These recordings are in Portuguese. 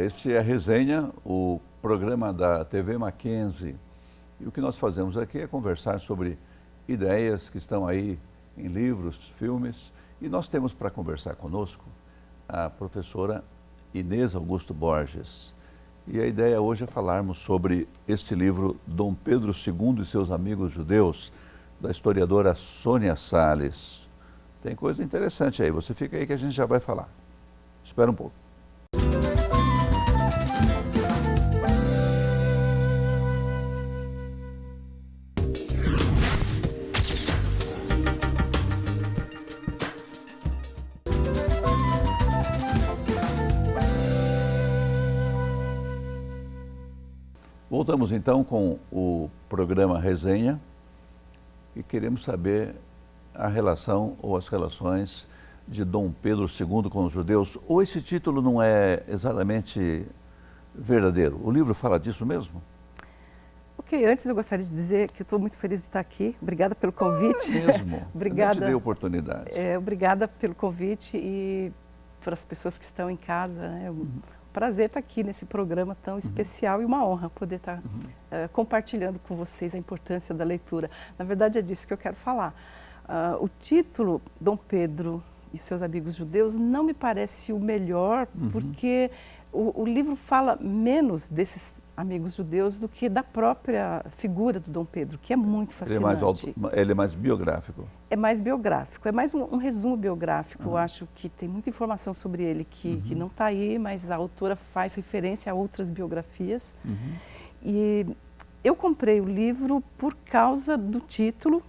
este é a Resenha, o programa da TV Mackenzie. E o que nós fazemos aqui é conversar sobre ideias que estão aí em livros, filmes. E nós temos para conversar conosco a professora Inês Augusto Borges. E a ideia hoje é falarmos sobre este livro, Dom Pedro II e seus amigos judeus, da historiadora Sônia Salles. Tem coisa interessante aí, você fica aí que a gente já vai falar. Espera um pouco. Voltamos então com o programa Resenha e queremos saber a relação ou as relações de Dom Pedro II com os judeus. Ou esse título não é exatamente verdadeiro? O livro fala disso mesmo? Ok, antes eu gostaria de dizer que eu estou muito feliz de estar aqui. Obrigada pelo convite. Mesmo? Obrigada. Eu te dei oportunidade. Obrigada pelo convite e para as pessoas que estão em casa. É um prazer estar aqui nesse programa tão especial e uma honra poder estar compartilhando com vocês a importância da leitura. Na verdade é disso que eu quero falar. O título, Dom Pedro e seus amigos judeus, não me parece o melhor, porque o livro fala menos desses amigos judeus do que da própria figura do Dom Pedro, que é muito fascinante. Ele é mais biográfico. É mais biográfico, é mais um resumo biográfico. Eu acho que tem muita informação sobre ele que não está aí, mas a autora faz referência a outras biografias. E eu comprei o livro por causa do título.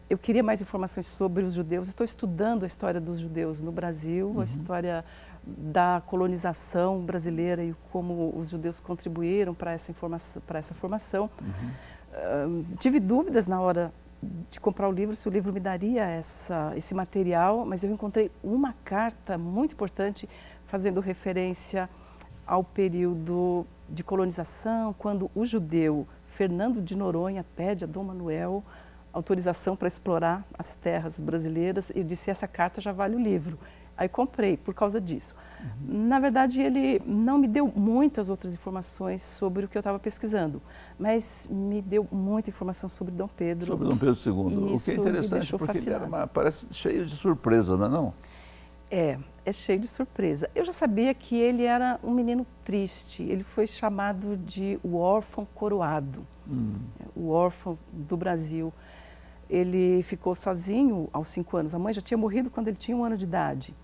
Eu queria mais informações sobre os judeus. Estou estudando a história dos judeus no Brasil, a história da colonização brasileira e como os judeus contribuíram para essa formação. Tive dúvidas na hora de comprar o livro, se o livro me daria esse material, mas eu encontrei uma carta muito importante fazendo referência ao período de colonização, quando o judeu Fernando de Noronha pede a Dom Manuel autorização para explorar as terras brasileiras e disse: essa carta já vale o livro. Aí comprei por causa disso. Na verdade, ele não me deu muitas outras informações sobre o que eu estava pesquisando, mas me deu muita informação sobre Dom Pedro. Sobre Dom Pedro II. O que é interessante, porque ele parece cheio de surpresa, não é não? É cheio de surpresa. Eu já sabia que ele era um menino triste. Ele foi chamado de o órfão coroado, o órfão do Brasil. Ele ficou sozinho aos 5 anos. A mãe já tinha morrido quando ele tinha 1 ano de idade.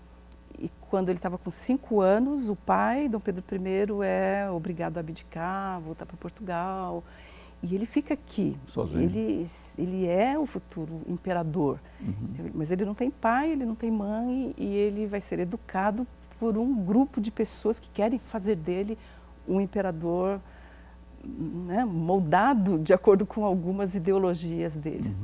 E quando ele estava com 5 anos, o pai, Dom Pedro I, é obrigado a abdicar, voltar para Portugal. E ele fica aqui. Sozinho. Ele é o futuro imperador. Mas ele não tem pai, ele não tem mãe e ele vai ser educado por um grupo de pessoas que querem fazer dele um imperador, né, moldado de acordo com algumas ideologias deles.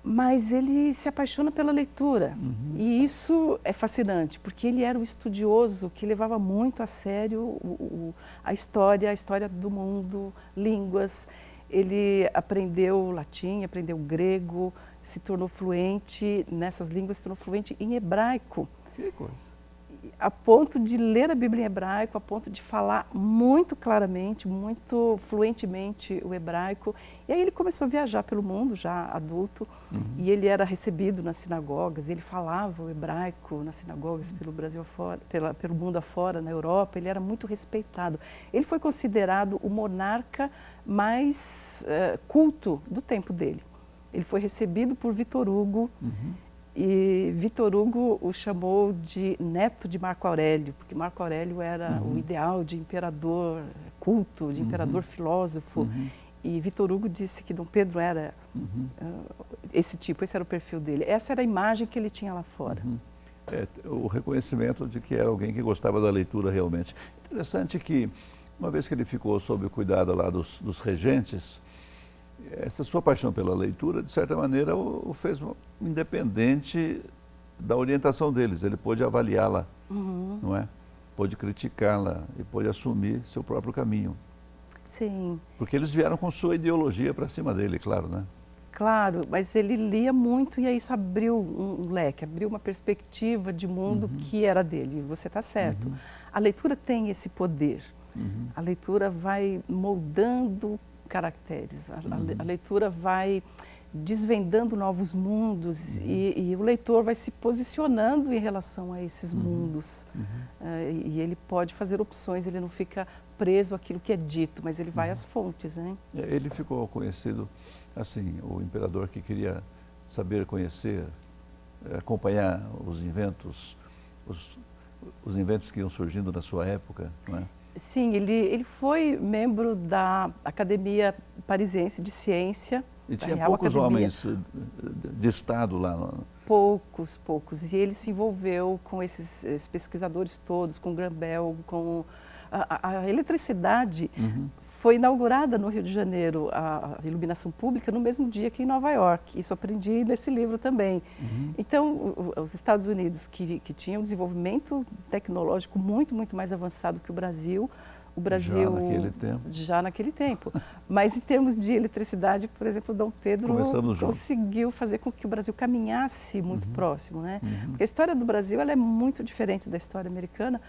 Mas ele se apaixona pela leitura e isso é fascinante, porque ele era um estudioso que levava muito a sério a história do mundo, línguas. Ele aprendeu latim, aprendeu grego, se tornou fluente nessas línguas, se tornou fluente em hebraico. Que coisa. A ponto de ler a Bíblia em hebraico, a ponto de falar muito claramente, muito fluentemente o hebraico. E aí ele começou a viajar pelo mundo, já adulto, e ele era recebido nas sinagogas, ele falava o hebraico nas sinagogas pelo Brasil afora, pelo mundo afora, na Europa, ele era muito respeitado. Ele foi considerado o monarca mais culto do tempo dele. Ele foi recebido por Vitor Hugo, e Vitor Hugo o chamou de neto de Marco Aurélio, porque Marco Aurélio era o ideal de imperador culto, de imperador filósofo. E Vitor Hugo disse que Dom Pedro era esse tipo, esse era o perfil dele. Essa era a imagem que ele tinha lá fora. O reconhecimento de que era alguém que gostava da leitura realmente. Interessante que, uma vez que ele ficou sob o cuidado lá dos regentes, essa sua paixão pela leitura, de certa maneira, o fez independente da orientação deles. Ele pôde avaliá-la, não é? Pôde criticá-la e pôde assumir seu próprio caminho. Sim. Porque eles vieram com sua ideologia para cima dele, claro, né? Claro, mas ele lia muito e aí isso abriu um leque, abriu uma perspectiva de mundo que era dele. Você está certo. A leitura tem esse poder. Uhum. A leitura vai moldando caracteres, a leitura vai desvendando novos mundos e o leitor vai se posicionando em relação a esses mundos. E ele pode fazer opções, ele não fica preso àquilo que é dito, mas ele vai às fontes, né? Ele ficou conhecido, assim, o imperador que queria saber, conhecer, acompanhar os inventos, os inventos que iam surgindo na sua época, não é? Sim, ele foi membro da Academia Parisiense de Ciência. E tinha poucos homens de Estado lá. Poucos. E ele se envolveu com esses pesquisadores todos, com Grambel, com a eletricidade. Foi inaugurada no Rio de Janeiro, a iluminação pública, no mesmo dia que em Nova York. Isso aprendi nesse livro também. Então, os Estados Unidos, que tinham um desenvolvimento tecnológico muito mais avançado que o Brasil, já naquele tempo. Mas em termos de eletricidade, por exemplo, Dom Pedro conseguiu fazer com que o Brasil caminhasse muito próximo, né? Porque a história do Brasil ela é muito diferente da história americana.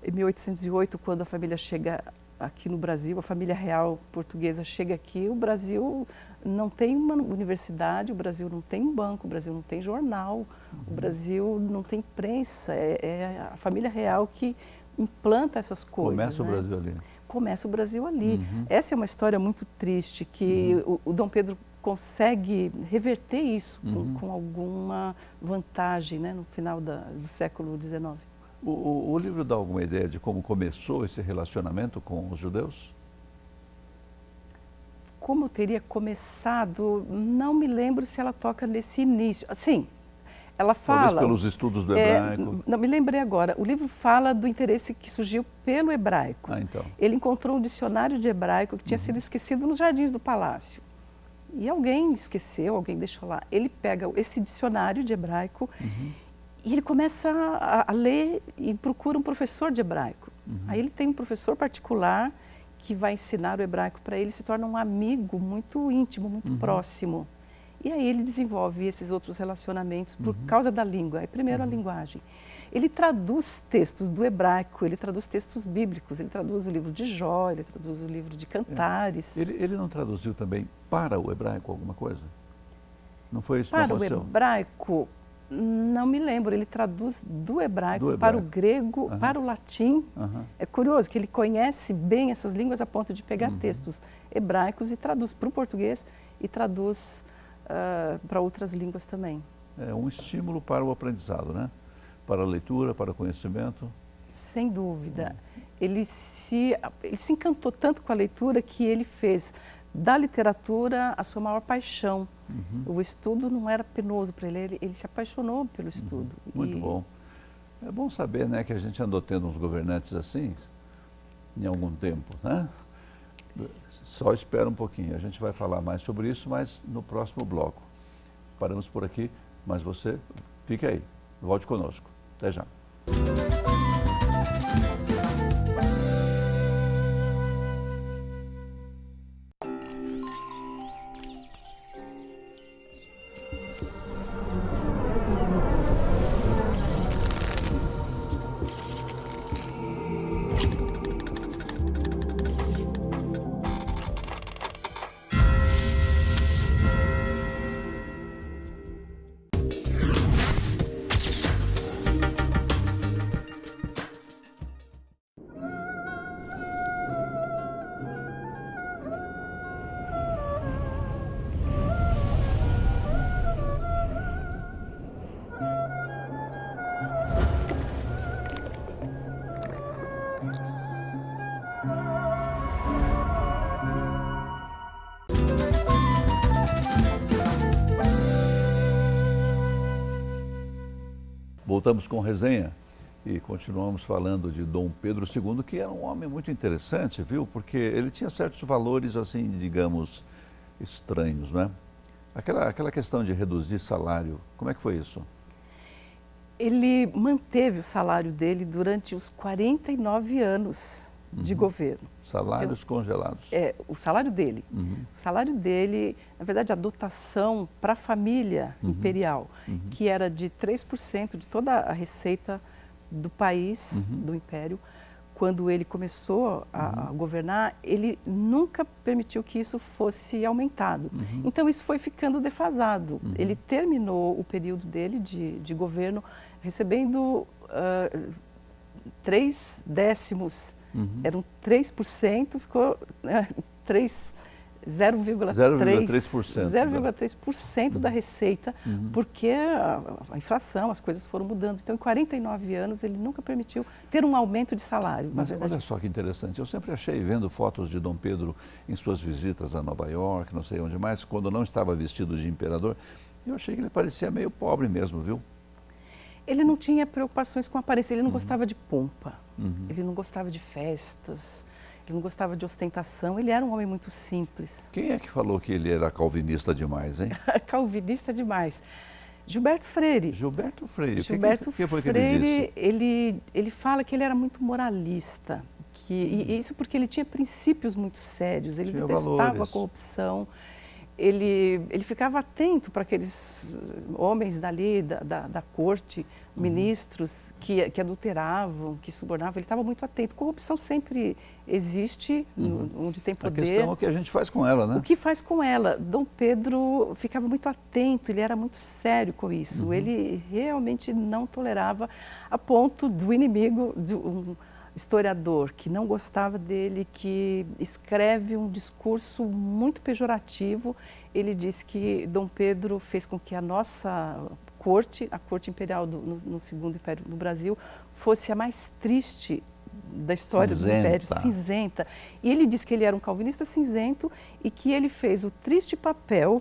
Em 1808, quando a família chega aqui no Brasil, a família real portuguesa chega aqui, o Brasil não tem uma universidade, o Brasil não tem um banco, o Brasil não tem jornal, o Brasil não tem imprensa. É a família real que implanta essas coisas. Começa o Brasil ali. Começa o Brasil ali. Essa é uma história muito triste, que o Dom Pedro consegue reverter isso com alguma vantagem, né, no final do século XIX. O livro dá alguma ideia de como começou esse relacionamento com os judeus? Como teria começado, não me lembro se ela toca nesse início. Sim, ela fala... Talvez pelos estudos do hebraico. Não me lembrei agora. O livro fala do interesse que surgiu pelo hebraico. Então. Ele encontrou um dicionário de hebraico que tinha sido esquecido nos jardins do palácio. E alguém esqueceu, alguém deixou lá. Ele pega esse dicionário de hebraico e ele começa a ler e procura um professor de hebraico. Aí ele tem um professor particular que vai ensinar o hebraico para ele, se torna um amigo muito íntimo, muito próximo. E aí ele desenvolve esses outros relacionamentos por causa da língua. Aí primeiro a linguagem. Ele traduz textos do hebraico, ele traduz textos bíblicos, ele traduz o livro de Jó, ele traduz o livro de Cantares. Ele não traduziu também para o hebraico alguma coisa? Não foi isso que aconteceu? aconteceu? Para o hebraico, não me lembro. Ele traduz do hebraico para o grego, para o latim. É curioso que ele conhece bem essas línguas a ponto de pegar textos hebraicos e traduz para o português e traduz para outras línguas também. É um estímulo para o aprendizado, né? Para a leitura, para o conhecimento. Sem dúvida. Ele se encantou tanto com a leitura que ele fez da literatura a sua maior paixão. O estudo não era penoso para ele, ele se apaixonou pelo estudo. Muito bom. É bom saber, né, que a gente andou tendo uns governantes assim em algum tempo, né? Só espera um pouquinho, a gente vai falar mais sobre isso, mas no próximo bloco. Paramos por aqui, mas você fique aí, volte conosco. Até já. Voltamos com resenha e continuamos falando de Dom Pedro II, que era um homem muito interessante, viu? Porque ele tinha certos valores, assim, digamos, estranhos, né? Aquela questão de reduzir salário, como é que foi isso? Ele manteve o salário dele durante os 49 anos de governo. Salários congelados. O salário dele. O salário dele, na verdade, a dotação para a família imperial, que era de 3% de toda a receita do país, do império, quando ele começou a governar, ele nunca permitiu que isso fosse aumentado. Então, isso foi ficando defasado. Ele terminou o período dele de governo recebendo 3 décimos, eram 3%, ficou 0,3% da receita, porque a inflação, as coisas foram mudando. Então, em 49 anos, ele nunca permitiu ter um aumento de salário. Mas olha só que interessante, eu sempre achei, vendo fotos de Dom Pedro em suas visitas a Nova York, não sei onde mais, quando não estava vestido de imperador, eu achei que ele parecia meio pobre mesmo, viu? Ele não tinha preocupações com a aparência, ele não gostava de pompa, ele não gostava de festas, ele não gostava de ostentação, ele era um homem muito simples. Quem é que falou que ele era calvinista demais, hein? Calvinista demais. Gilberto Freire. Gilberto Freire. Gilberto o que foi que Freire, ele disse? ele fala que ele era muito moralista, e isso porque ele tinha princípios muito sérios, ele detestava valores. a corrupção. Ele ficava atento para aqueles homens dali, da corte, ministros que adulteravam, que subornavam, ele estava muito atento. Corrupção sempre existe, onde tem poder. A questão é o que a gente faz com ela, né? O que faz com ela? Dom Pedro ficava muito atento, ele era muito sério com isso. Ele realmente não tolerava, a ponto do inimigo, de um historiador que não gostava dele, que escreve um discurso muito pejorativo. Ele diz que Dom Pedro fez com que a nossa corte, a corte imperial no Segundo Império no Brasil, fosse a mais triste da história dos impérios, cinzenta. E ele diz que ele era um calvinista cinzento e que ele fez o triste papel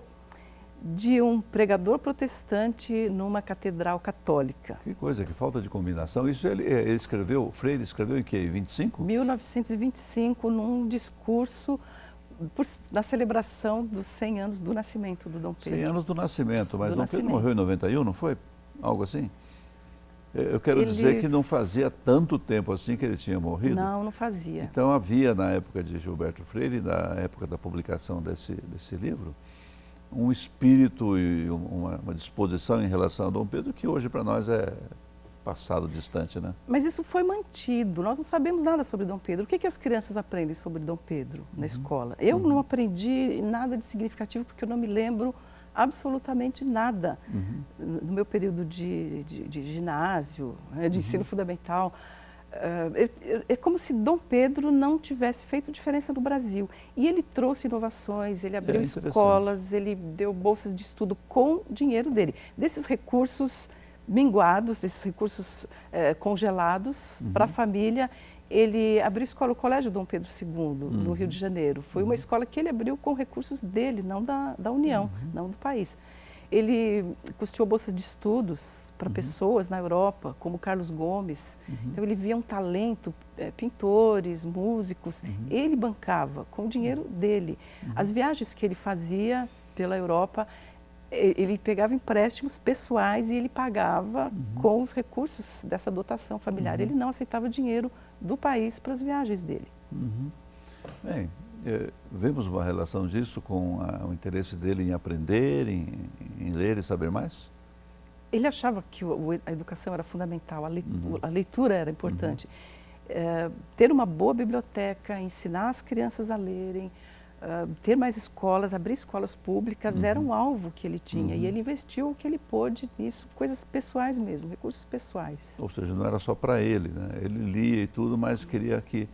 de um pregador protestante numa catedral católica. Que coisa, que falta de combinação. Isso ele escreveu, Freire escreveu em que? 25? 1925, num discurso na celebração dos 100 anos do nascimento do Dom Pedro. 100 anos do nascimento, mas Dom Pedro morreu em 91, não foi? Algo assim? Eu quero dizer que não fazia tanto tempo assim que ele tinha morrido. Não, não fazia. Então havia, na época de Gilberto Freire, na época da publicação desse livro, um espírito e uma disposição em relação a Dom Pedro que hoje para nós é passado distante, né? Mas isso foi mantido, nós não sabemos nada sobre Dom Pedro. O que as crianças aprendem sobre Dom Pedro na escola? Eu não aprendi nada de significativo porque eu não me lembro absolutamente nada no meu período de ginásio, de ensino fundamental. É como se Dom Pedro não tivesse feito diferença no Brasil. E ele trouxe inovações, ele abriu escolas, ele deu bolsas de estudo com dinheiro dele. Desses recursos minguados, desses recursos congelados para a família, ele abriu escola, o Colégio Dom Pedro II, no Rio de Janeiro. Foi uma escola que ele abriu com recursos dele, não da União, não do país. Ele custeou bolsas de estudos para pessoas na Europa, como Carlos Gomes. Então, ele via um talento, pintores, músicos. Ele bancava com o dinheiro dele. As viagens que ele fazia pela Europa, ele pegava empréstimos pessoais e ele pagava com os recursos dessa dotação familiar. Ele não aceitava dinheiro do país para as viagens dele. Bem, vemos uma relação disso com o interesse dele em aprender, em ler e saber mais? Ele achava que a educação era fundamental, a leitura era importante. Ter uma boa biblioteca, ensinar as crianças a lerem, ter mais escolas, abrir escolas públicas, era um alvo que ele tinha. E ele investiu o que ele pôde nisso, coisas pessoais mesmo, recursos pessoais. Ou seja, não era só para ele, né? Ele lia e tudo, mas queria que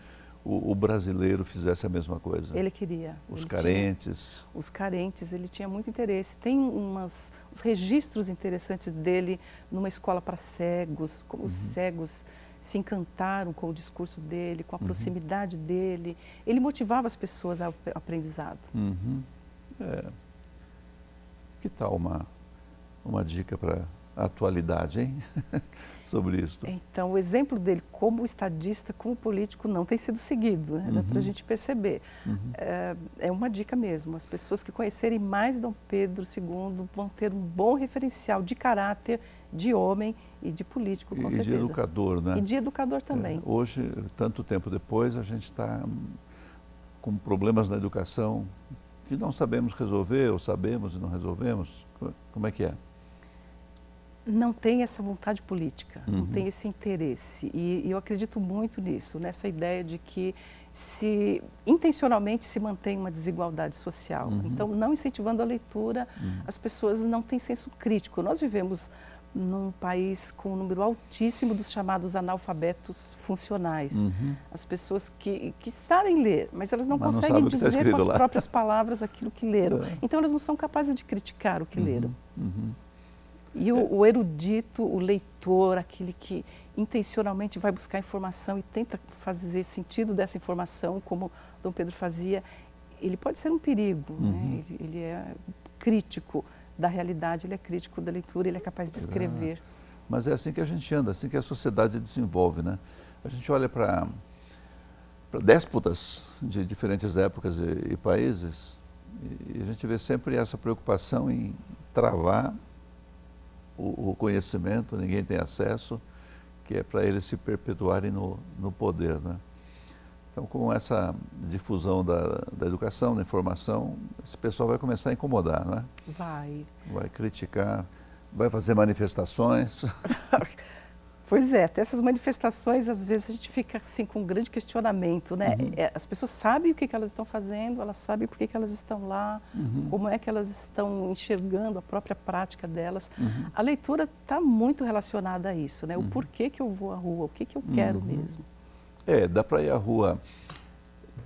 o brasileiro fizesse a mesma coisa. Ele queria. Os carentes. Os carentes, ele tinha muito interesse. Tem uns registros interessantes dele numa escola para cegos, como os cegos se encantaram com o discurso dele, com a proximidade dele. Ele motivava as pessoas ao aprendizado. Que tal uma dica para a atualidade, hein? Sobre isso. Então, o exemplo dele como estadista, como político, não tem sido seguido, né? Dá para a gente perceber. É uma dica mesmo. As pessoas que conhecerem mais Dom Pedro II vão ter um bom referencial de caráter, de homem e de político, com certeza. E de educador, né? E de educador também. Hoje, tanto tempo depois, a gente está com problemas na educação que não sabemos resolver, ou sabemos e não resolvemos. Como é que é? não tem essa vontade política, não tem esse interesse. E eu acredito muito nisso, nessa ideia de que intencionalmente se mantém uma desigualdade social. Então, não incentivando a leitura, as pessoas não têm senso crítico. Nós vivemos num país com um número altíssimo dos chamados analfabetos funcionais. As pessoas que sabem ler, mas elas não conseguem dizer com as próprias palavras aquilo que leram. Então, elas não são capazes de criticar o que leram. E o erudito, o leitor, aquele que intencionalmente vai buscar informação e tenta fazer sentido dessa informação, como Dom Pedro fazia, ele pode ser um perigo, né? Ele é crítico da realidade, ele é crítico da leitura, ele é capaz de escrever. Mas é assim que a gente anda, assim que a sociedade desenvolve, né? A gente olha para déspotas de diferentes épocas e países e a gente vê sempre essa preocupação em travar o conhecimento, ninguém tem acesso, que é para eles se perpetuarem no poder, né? Então, com essa difusão da educação, da informação, esse pessoal vai começar a incomodar, não é? Vai criticar, vai fazer manifestações. Pois é, até essas manifestações, às vezes, a gente fica assim, com um grande questionamento, né? As pessoas sabem o que elas estão fazendo, elas sabem por que elas estão lá, como é que elas estão enxergando a própria prática delas. A leitura está muito relacionada a isso, né? O porquê que eu vou à rua, o que eu quero mesmo. Dá para ir à rua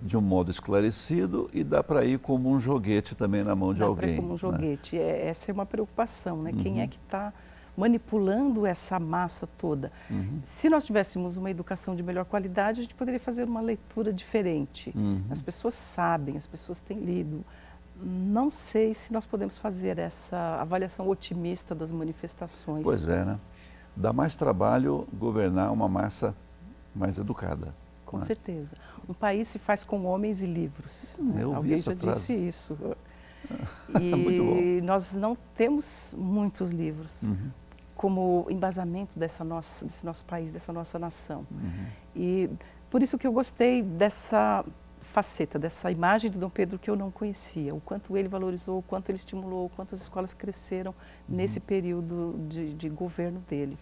de um modo esclarecido e dá para ir como um joguete também na mão de alguém. Dá para ir como um joguete, né? Essa é uma preocupação, né? Quem é que está manipulando essa massa toda? Se nós tivéssemos uma educação de melhor qualidade, a gente poderia fazer uma leitura diferente. As pessoas sabem, as pessoas têm lido. Não sei se nós podemos fazer essa avaliação otimista das manifestações. Pois é, né? Dá mais trabalho governar uma massa mais educada. Com certeza. Um país se faz com homens e livros. Alguém já disse isso. E nós não temos muitos livros como embasamento desse nosso país, dessa nossa nação. E por isso que eu gostei dessa faceta, dessa imagem de Dom Pedro que eu não conhecia, o quanto ele valorizou, o quanto ele estimulou, o quanto as escolas cresceram nesse período de governo dele.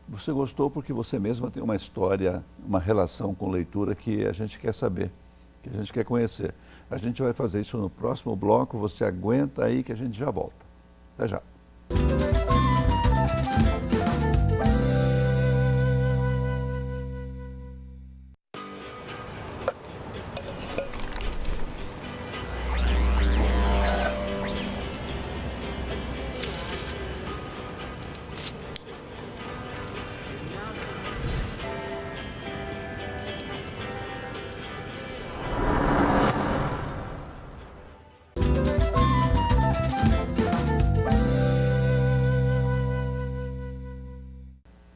Você gostou porque você mesma tem uma história, uma relação com leitura que a gente quer saber, que a gente quer conhecer. A gente vai fazer isso no próximo bloco, você aguenta aí que a gente já volta. Até já.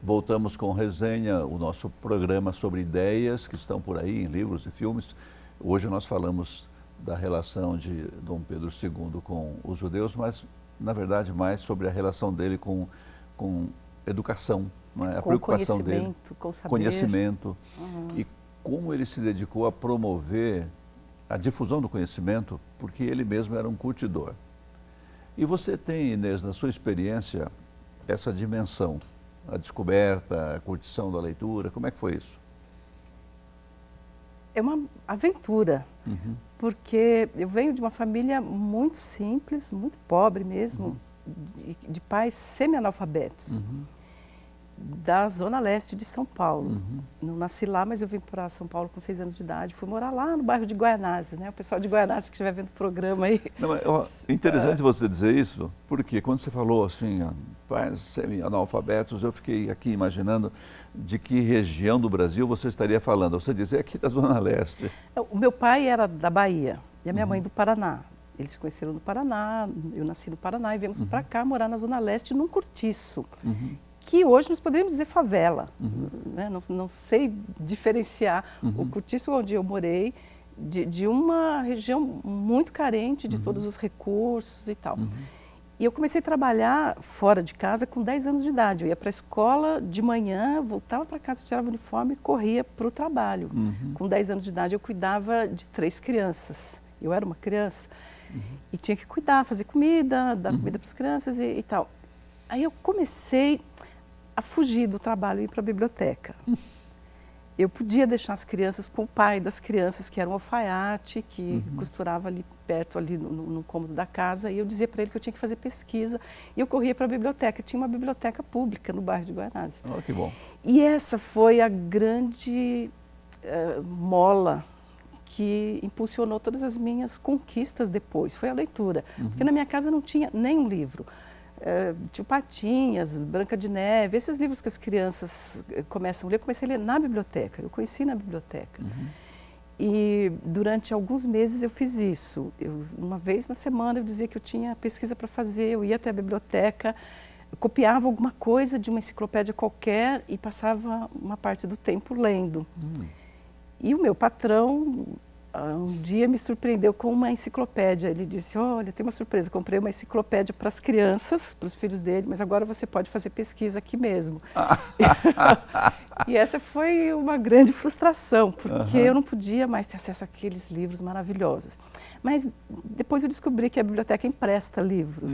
Voltamos com Resenha, o nosso programa sobre ideias que estão por aí em livros e filmes. Hoje nós falamos da relação de Dom Pedro II com os judeus, mas na verdade mais sobre a relação dele com educação, não é? A preocupação dele, com saber. Conhecimento e como ele se dedicou a promover a difusão do conhecimento, porque ele mesmo era um cultidor. E você tem, Inês, na sua experiência, essa dimensão, a descoberta, a curtição da leitura, como é que foi isso? É uma aventura, porque eu venho de uma família muito simples, muito pobre mesmo, de pais semi-analfabetos, da zona leste de São Paulo. Não nasci lá, mas eu vim para São Paulo com 6 anos de idade, fui morar lá no bairro de Guaianazes, né? O pessoal de Guaianazes que estiver vendo o programa aí. Não, é interessante você dizer isso, porque quando você falou assim, pais semi-analfabetos, eu fiquei aqui imaginando de que região do Brasil você estaria falando. Você dizia aqui da zona leste. O meu pai era da Bahia e a minha mãe do Paraná. Eles se conheceram no Paraná, eu nasci no Paraná e viemos para cá morar na zona leste num cortiço. Que hoje nós poderíamos dizer favela, né? Não sei diferenciar o cortiço onde eu morei de uma região muito carente de todos os recursos e tal. E eu comecei a trabalhar fora de casa com 10 anos de idade. Eu ia para a escola de manhã, voltava para casa, tirava o uniforme e corria para o trabalho. Com 10 anos de idade eu cuidava de 3 crianças. Eu era uma criança e tinha que cuidar, fazer comida, dar comida para as crianças e tal. Aí eu comecei a fugir do trabalho e ir para a biblioteca. Eu podia deixar as crianças com o pai das crianças, que era um alfaiate, que costurava ali perto, ali no cômodo da casa, e eu dizia para ele que eu tinha que fazer pesquisa, e eu corria para a biblioteca. Tinha uma biblioteca pública no bairro de Guaianazes. Oh, que bom. E essa foi a grande mola que impulsionou todas as minhas conquistas depois, foi a leitura. Porque na minha casa não tinha nenhum livro. Tio Patinhas, Branca de Neve, esses livros que as crianças começam a ler, eu comecei a ler na biblioteca, eu conheci na biblioteca. E durante alguns meses eu fiz isso. Uma vez na semana eu dizia que eu tinha pesquisa para fazer, eu ia até a biblioteca, eu copiava alguma coisa de uma enciclopédia qualquer e passava uma parte do tempo lendo. E o meu patrão, um dia me surpreendeu com uma enciclopédia. Ele disse, olha, tem uma surpresa, comprei uma enciclopédia para as crianças, para os filhos dele, mas agora você pode fazer pesquisa aqui mesmo. E essa foi uma grande frustração, porque eu não podia mais ter acesso àqueles livros maravilhosos. Mas depois eu descobri que a biblioteca empresta livros.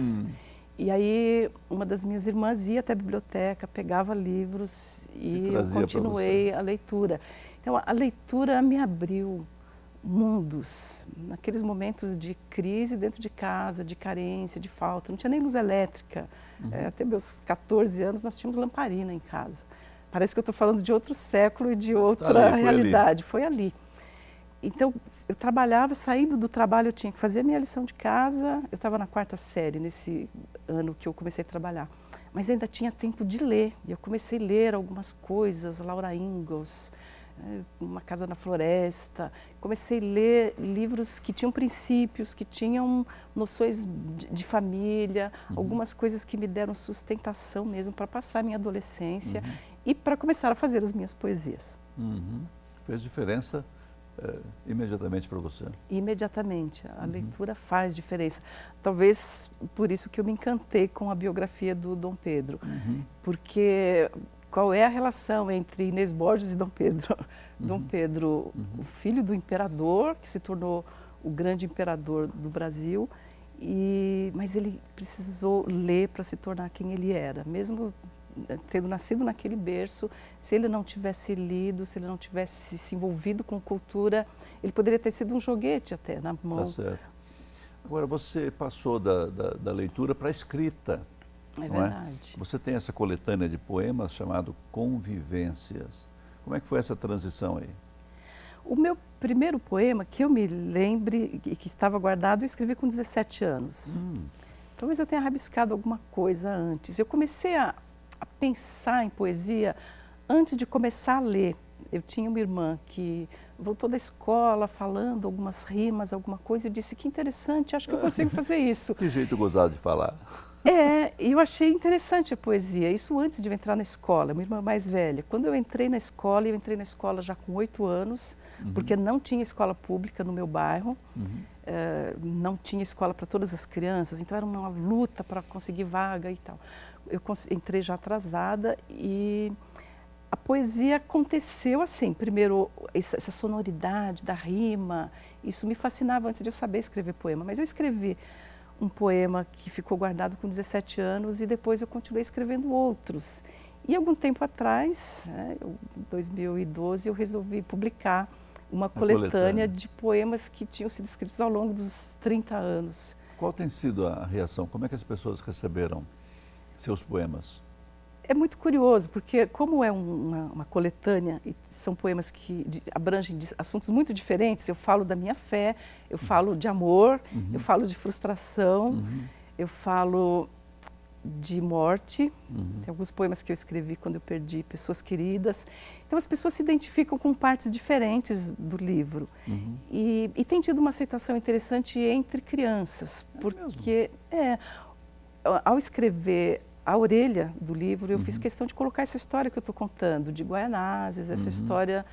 E aí uma das minhas irmãs ia até a biblioteca, pegava livros e eu continuei a leitura. Então a leitura me abriu mundos, naqueles momentos de crise dentro de casa, de carência, de falta. Não tinha nem luz elétrica. Até meus 14 anos nós tínhamos lamparina em casa. Parece que eu estou falando de outro século e de outra realidade. Foi ali. Então, eu trabalhava, saindo do trabalho, eu tinha que fazer a minha lição de casa. Eu estava na 4ª série, nesse ano que eu comecei a trabalhar. Mas ainda tinha tempo de ler. E eu comecei a ler algumas coisas, Laura Ingalls, Uma Casa na Floresta. Comecei a ler livros que tinham princípios, que tinham noções de família, algumas coisas que me deram sustentação mesmo para passar a minha adolescência e para começar a fazer as minhas poesias. Fez diferença imediatamente para você? Imediatamente. A leitura faz diferença. Talvez por isso que eu me encantei com a biografia do Dom Pedro. Porque qual é a relação entre Inês Borges e Dom Pedro? Dom Pedro, o filho do imperador, que se tornou o grande imperador do Brasil, mas ele precisou ler para se tornar quem ele era. Mesmo tendo nascido naquele berço, se ele não tivesse lido, se ele não tivesse se envolvido com cultura, ele poderia ter sido um joguete até na mão. Tá certo. Agora, você passou da leitura para a escrita. É verdade. Você tem essa coletânea de poemas chamado Convivências. Como é que foi essa transição aí? O meu primeiro poema, que eu me lembre e que estava guardado, eu escrevi com 17 anos. Talvez eu tenha rabiscado alguma coisa antes. Eu comecei a pensar em poesia antes de começar a ler. Eu tinha uma irmã que voltou da escola falando algumas rimas, alguma coisa, e disse que interessante, acho que eu consigo fazer isso. Que jeito gozado de falar. Eu achei interessante a poesia, isso antes de eu entrar na escola, minha irmã mais velha. Quando eu entrei na escola, eu entrei na escola já com 8 anos, porque não tinha escola pública no meu bairro, não tinha escola para todas as crianças, então era uma luta para conseguir vaga e tal. Eu entrei já atrasada e a poesia aconteceu assim, primeiro essa sonoridade da rima, isso me fascinava antes de eu saber escrever poema, mas eu escrevi um poema que ficou guardado com 17 anos e depois eu continuei escrevendo outros. E algum tempo atrás, em 2012, eu resolvi publicar uma coletânea de poemas que tinham sido escritos ao longo dos 30 anos. Qual tem sido a reação? Como é que as pessoas receberam seus poemas? É muito curioso, porque como é uma coletânea, e são poemas que abrangem assuntos muito diferentes, eu falo da minha fé, eu falo de amor, eu falo de frustração, eu falo de morte, tem alguns poemas que eu escrevi quando eu perdi pessoas queridas. Então as pessoas se identificam com partes diferentes do livro. E tem tido uma aceitação interessante entre crianças, porque ao escrever a orelha do livro, eu fiz questão de colocar essa história que eu estou contando, de Guaianazes, essa história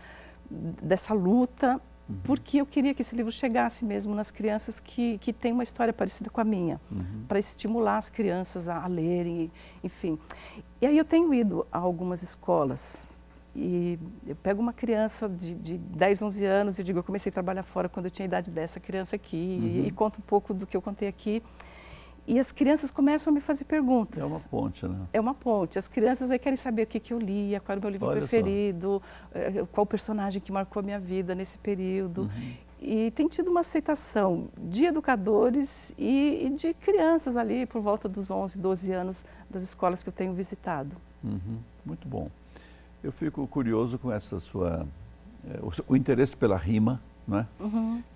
dessa luta, porque eu queria que esse livro chegasse mesmo nas crianças que têm uma história parecida com a minha, para estimular as crianças a lerem, enfim. E aí eu tenho ido a algumas escolas e eu pego uma criança de 10, 11 anos e digo, eu comecei a trabalhar fora quando eu tinha a idade dessa criança aqui, e conto um pouco do que eu contei aqui. E as crianças começam a me fazer perguntas. É uma ponte, né? É uma ponte. As crianças aí querem saber o que eu lia, qual era o meu livro preferido, qual personagem que marcou a minha vida nesse período. E tem tido uma aceitação de educadores e de crianças ali por volta dos 11, 12 anos das escolas que eu tenho visitado. Muito bom. Eu fico curioso com essa sua... o interesse pela rima, não é?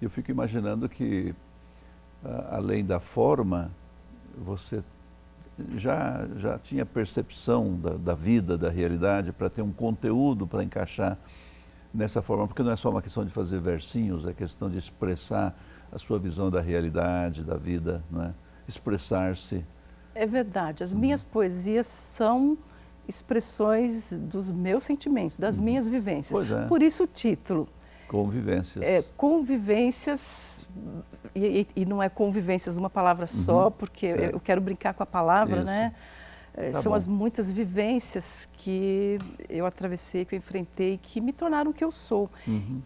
Eu fico imaginando que, além da forma, você já tinha percepção da vida, da realidade, para ter um conteúdo para encaixar nessa forma, porque não é só uma questão de fazer versinhos, é questão de expressar a sua visão da realidade, da vida, não é? Expressar-se. É verdade, as minhas poesias são expressões dos meus sentimentos, das minhas vivências. Pois é. Por isso o título. Convivências. Convivências, e não é convivências uma palavra só, porque eu quero brincar com a palavra, né? São as muitas vivências que eu atravessei, que eu enfrentei, que me tornaram o que eu sou.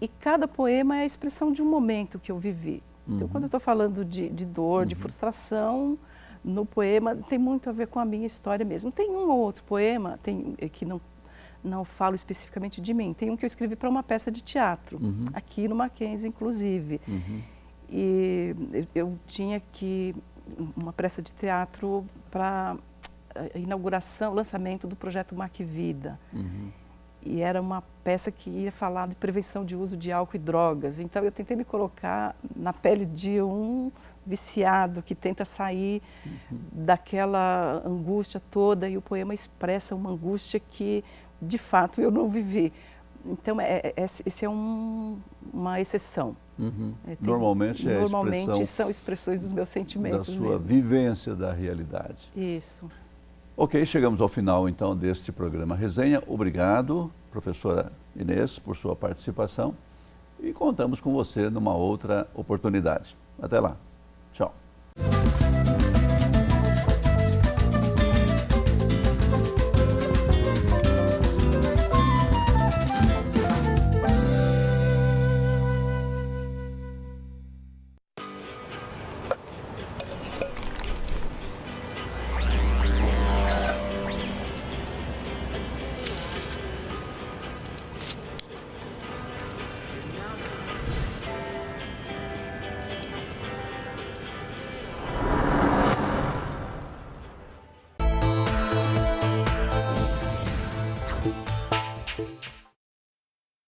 E cada poema é a expressão de um momento que eu vivi. Então, quando eu estou falando de dor, de frustração, no poema tem muito a ver com a minha história mesmo. Tem um ou outro poema que não falo especificamente de mim. Tem um que eu escrevi para uma peça de teatro, aqui no Mackenzie, inclusive. E eu tinha uma peça de teatro para a inauguração, lançamento do projeto Macvida. E era uma peça que ia falar de prevenção de uso de álcool e drogas. Então eu tentei me colocar na pele de um viciado que tenta sair daquela angústia toda, e o poema expressa uma angústia que, de fato, eu não vivi. Então, esse é uma exceção. Normalmente são expressões dos meus sentimentos da sua vivência da realidade. Isso. Ok, chegamos ao final, então, deste programa Resenha. Obrigado, professora Inês, por sua participação, e contamos com você numa outra oportunidade. Até lá. Tchau.